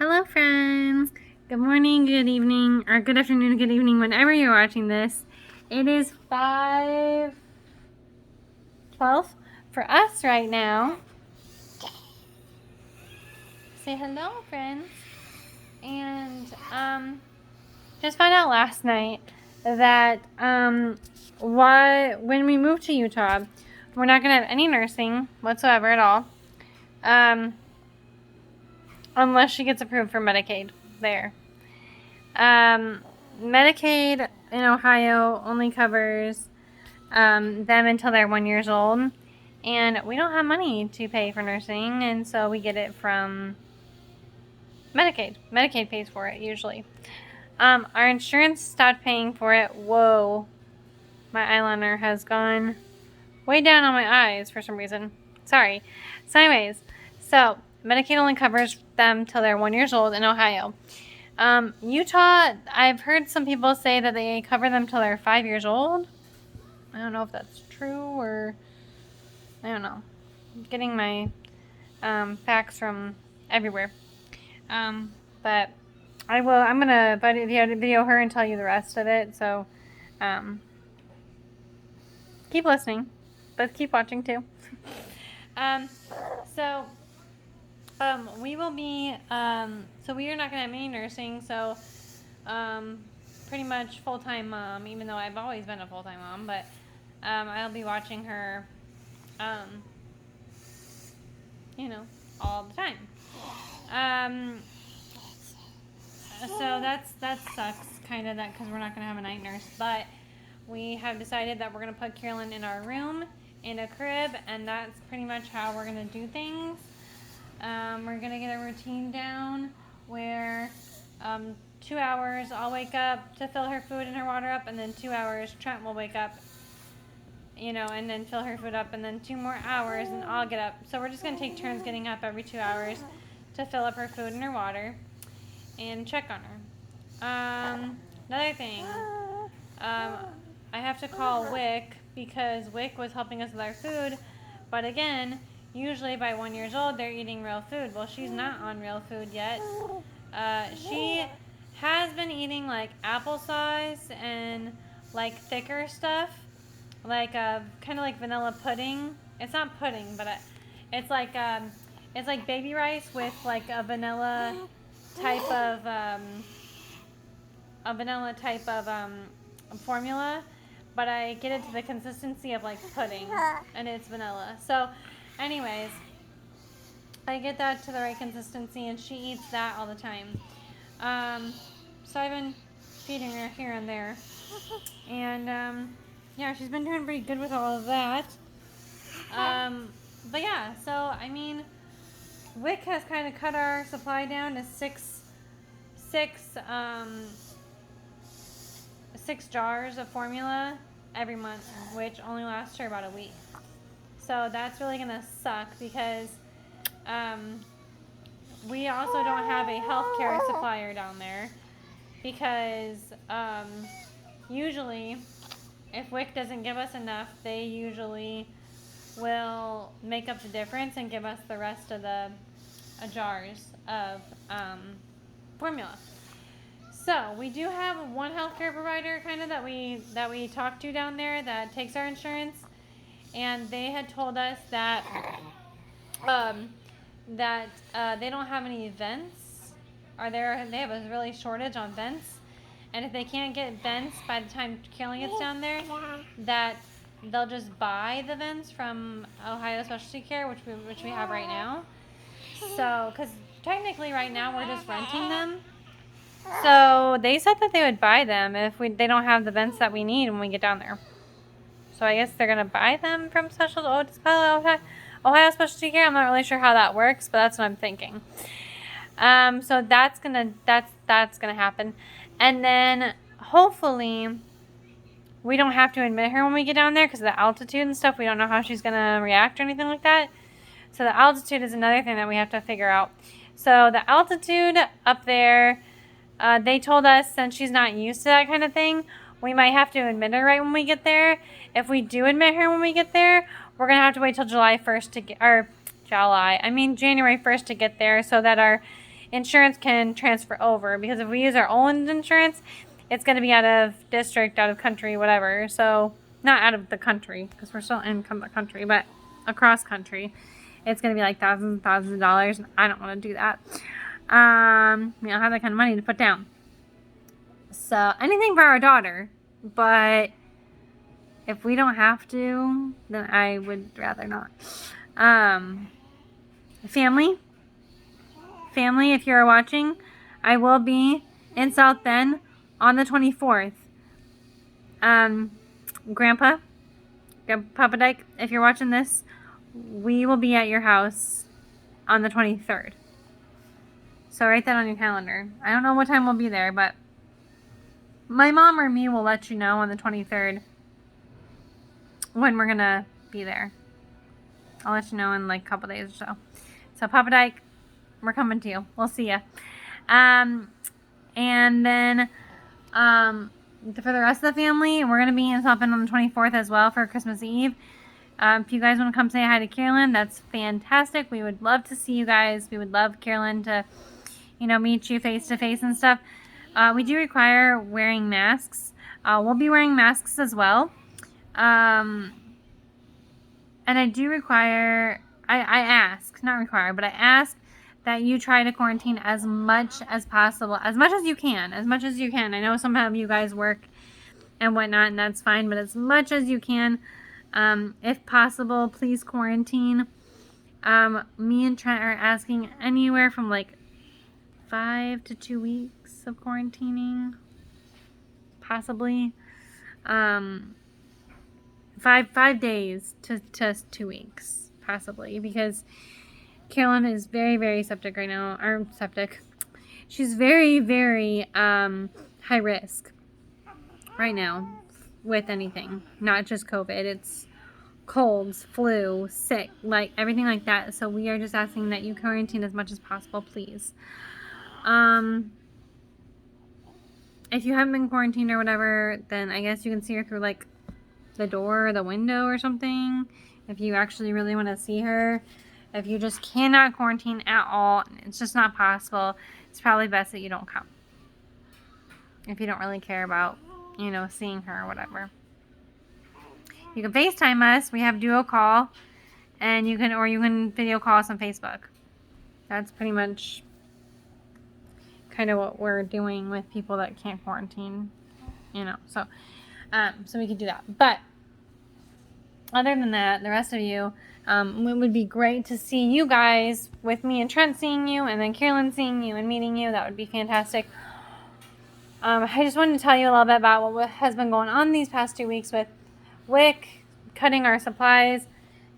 Hello friends! Good morning, good evening, or good afternoon, good evening, whenever you're watching this. It is 5:12 for us right now. Say hello, friends. And just found out last night that when we move to Utah, we're not gonna have any nursing whatsoever at all. Unless she gets approved for Medicaid there. Medicaid in Ohio only covers them until they're 1 year old, and we don't have money to pay for nursing, and so we get it from Medicaid. Medicaid pays for it usually. Our insurance stopped paying for it. Whoa, my eyeliner has gone way down on my eyes for some reason. Sorry. So anyways, Medicaid only covers them till they're 1 year old in Ohio. Utah, I've heard some people say that they cover them till they're 5 years old. I don't know if that's true or I don't know. I'm getting my facts from everywhere. But I'm gonna video her and tell you the rest of it. So keep listening, but keep watching too. We will be so we are not gonna have any nursing. So pretty much full-time mom, even though I've always been a full-time mom, but I'll be watching her all the time. So that sucks kind of that because we're not going to have a night nurse, but we have decided that we're going to put Carolyn in our room in a crib, and that's pretty much how we're going to do things. We're going to get a routine down where 2 hours I'll wake up to fill her food and her water up, and then 2 hours Trent will wake up, and then fill her food up, and then 2 more hours and I'll get up. So we're just going to take turns getting up every 2 hours to fill up her food and her water and check on her. Another thing, I have to call Wick because Wick was helping us with our food, but again, usually by 1 year old they're eating real food. Well, she's not on real food yet. She has been eating like applesauce and like thicker stuff, like kind of like vanilla pudding. It's not pudding, but it's like baby rice with like a vanilla type of formula, but I get it to the consistency of like pudding, and it's vanilla. So, anyways, I get that to the right consistency, and she eats that all the time. So I've been feeding her here and there, and yeah, she's been doing pretty good with all of that. But yeah, so I mean, Wick has kind of cut our supply down to six jars of formula every month, which only lasts her about a week. So that's really gonna suck because we also don't have a healthcare supplier down there because usually if Wick doesn't give us enough, they usually will make up the difference and give us the rest of the jars of formula. So we do have one healthcare provider kind of that we talk to down there that takes our insurance, and they had told us that they don't have any vents, or they have a really shortage on vents, and if they can't get vents by the time Carolyn gets down there, that they'll just buy the vents from Ohio Specialty Care, which we have right now. So, because technically right now we're just renting them. So they said that they would buy them if they don't have the vents that we need when we get down there. So I guess they're gonna buy them from Ohio Specialty Care. I'm not really sure how that works, but that's what I'm thinking. So that's gonna happen, and then hopefully we don't have to admit her when we get down there because of the altitude and stuff. We don't know how she's gonna react or anything like that. So the altitude is another thing that we have to figure out. So the altitude up there, they told us since she's not used to that kind of thing, we might have to admit her right when we get there. If we do admit her when we get there, we're going to have to wait till January 1st to get there so that our insurance can transfer over, because if we use our own insurance, it's going to be out of district, out of country, whatever. So not out of the country, because we're still in the country, but across country, it's going to be like thousands and thousands of dollars, and I don't want to do that. We don't have that kind of money to put down. So anything for our daughter, but if we don't have to, then I would rather not. Family, if you're watching, I will be in South Bend on the 24th. Grandpa Papa Dyke, if you're watching this, we will be at your house on the 23rd. So write that on your calendar. I don't know what time we'll be there, but my mom or me will let you know on the 23rd when we're gonna be there. I'll let you know in like a couple days or so. So Papa Dyke, we're coming to you. We'll see ya. And then for the rest of the family, we're gonna be in South Bend on the 24th as well for Christmas Eve. If you guys want to come say hi to Carolyn, that's fantastic. We would love to see you guys. We would love Carolyn to, meet you face to face and stuff. We do require wearing masks. We'll be wearing masks as well. And I do require, I ask, not require, but I ask that you try to quarantine as much as possible, as much as you can. I know some of you guys work and whatnot, and that's fine, but as much as you can, if possible, please quarantine. Me and Trent are asking anywhere from like 5 to 2 weeks of quarantining, possibly. 5 days to 2 weeks, possibly, because Carolyn is very, very septic right now. She's very, very high risk right now with anything, not just COVID. It's colds, flu, sick, like everything like that. So we are just asking that you quarantine as much as possible, please. If you haven't been quarantined or whatever, then I guess you can see her through like the door or the window or something, if you actually really want to see her. If you just cannot quarantine at all, it's just not possible, it's probably best that you don't come, if you don't really care about seeing her or whatever. You can FaceTime us. We have duo call, and you can video call us on Facebook. That's pretty much kind of what we're doing with people that can't quarantine, so we can do that. But other than that, the rest of you, it would be great to see you guys, with me and Trent seeing you, and then Carolyn seeing you and meeting you. That would be fantastic. I just wanted to tell you a little bit about what has been going on these past 2 weeks with WIC cutting our supplies,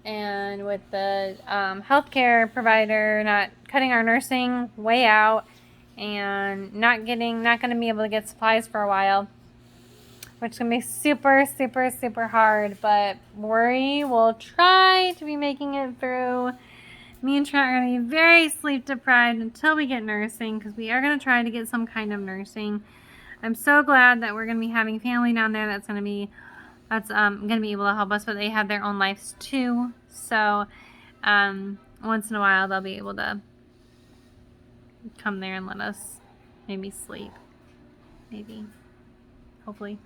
and with the healthcare provider not cutting our nursing way out, and not going to be able to get supplies for a while, which is going to be super, super, super hard, but we will try to be making it through. Me and Trent are going to be very sleep deprived until we get nursing, because we are going to try to get some kind of nursing. I'm so glad that we're going to be having family down there that's going to be able to help us, but they have their own lives too. So once in a while they'll be able to come there and let us maybe sleep. Maybe. Hopefully.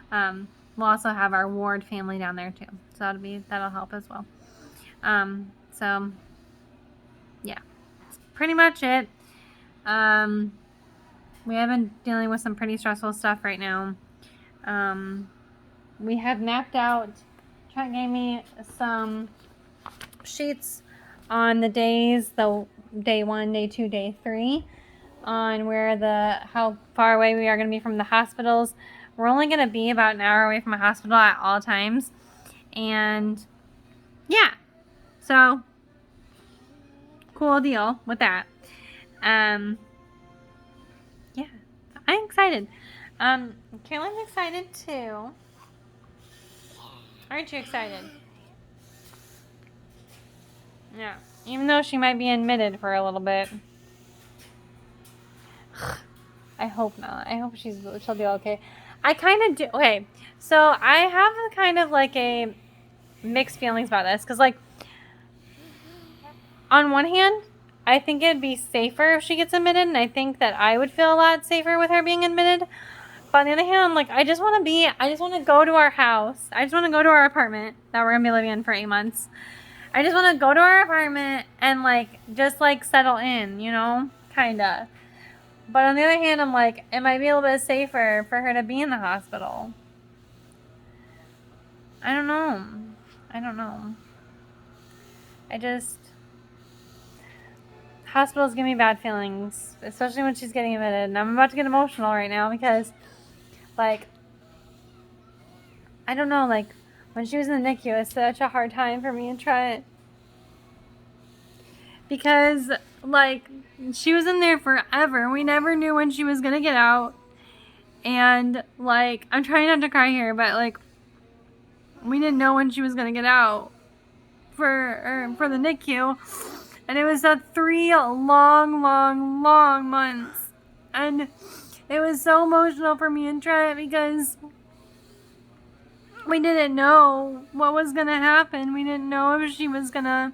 We'll also have our ward family down there too. So that'll help as well. So yeah. That's pretty much it. We have been dealing with some pretty stressful stuff right now. We have mapped out. Trent gave me some sheets on the days, the day 1, day 2, day 3, on how far away we are going to be from the hospitals. We're only going to be about an hour away from a hospital at all times. And yeah, so cool deal with that. Yeah, I'm excited. Carolyn's excited too. Aren't you excited? Yeah. Even though she might be admitted for a little bit. I hope not. I hope she'll be okay. I kind of do. Okay. So I have kind of like a mixed feelings about this. Because like, on one hand, I think it'd be safer if she gets admitted, and I think that I would feel a lot safer with her being admitted. But on the other hand, I'm like, I just want to go to our house. I just want to go to our apartment that we're going to be living in for 8 months. I just want to go to our apartment and, like, just, like, settle in, you know? Kinda. But on the other hand, I'm like, it might be a little bit safer for her to be in the hospital. I don't know. Hospitals give me bad feelings, especially when she's getting admitted. And I'm about to get emotional right now because, like, I don't know, like, when she was in the NICU, it's such a hard time for me to try it. Because, like, she was in there forever. We never knew when she was going to get out. And, like, I'm trying not to cry here, but, like, we didn't know when she was going to get out for the NICU. And it was 3 long months. And it was so emotional for me and Trent because we didn't know what was going to happen. We didn't know if she was going to,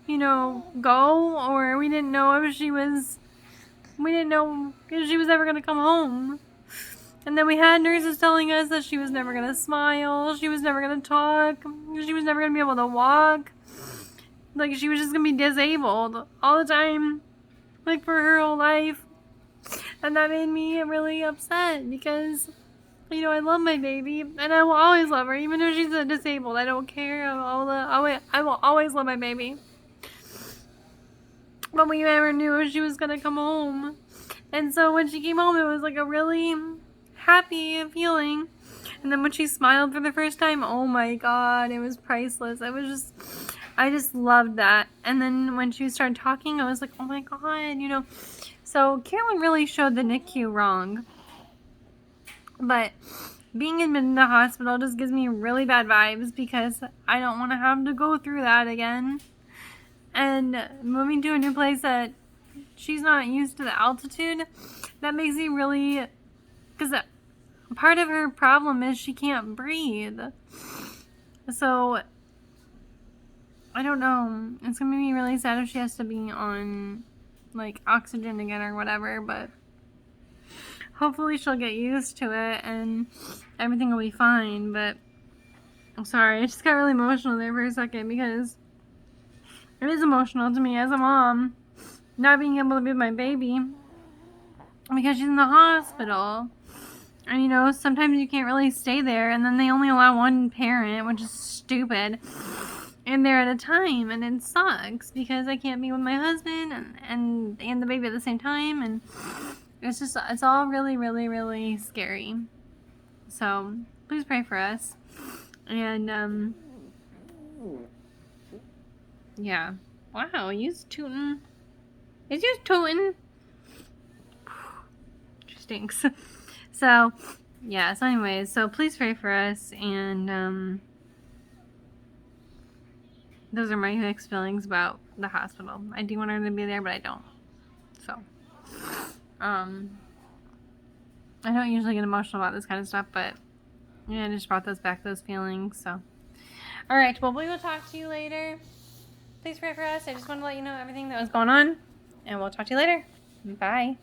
you know, go, or we didn't know if she was ever going to come home. And then we had nurses telling us that she was never going to smile, she was never going to talk, she was never going to be able to walk. Like, she was just going to be disabled all the time, like, for her whole life. And that made me really upset because, you know, I love my baby, and I will always love her, even if she's disabled. I don't care. I will always love my baby. But we never knew if she was going to come home. And so when she came home, it was like a really happy feeling. And then when she smiled for the first time, oh my God, it was priceless. I just loved that. And then when she started talking, I was like, oh my God, you know. So Carolyn really showed the NICU wrong. But being admitted in the hospital just gives me really bad vibes because I don't want to have to go through that again. And moving to a new place that she's not used to the altitude, that makes me really, because part of her problem is she can't breathe. So I don't know. It's gonna make me really sad if she has to be on, like, oxygen again or whatever, but hopefully she'll get used to it and everything will be fine. But I'm sorry, I just got really emotional there for a second because it is emotional to me as a mom, not being able to be with my baby because she's in the hospital. And, you know, sometimes you can't really stay there, and then they only allow one parent, which is stupid, in there at a time, and it sucks because I can't be with my husband and the baby at the same time, and it's all really, really, really scary. So please pray for us. And yeah. Wow, he's tooting. Is he tooting? She stinks. So yeah, so anyways, so please pray for us, and those are my mixed feelings about the hospital. I do want her to be there, but I don't. So I don't usually get emotional about this kind of stuff, but yeah, I just brought those feelings. So alright, well, we will talk to you later. Please pray for us. I just wanted to let you know everything that was going on, and we'll talk to you later. Bye.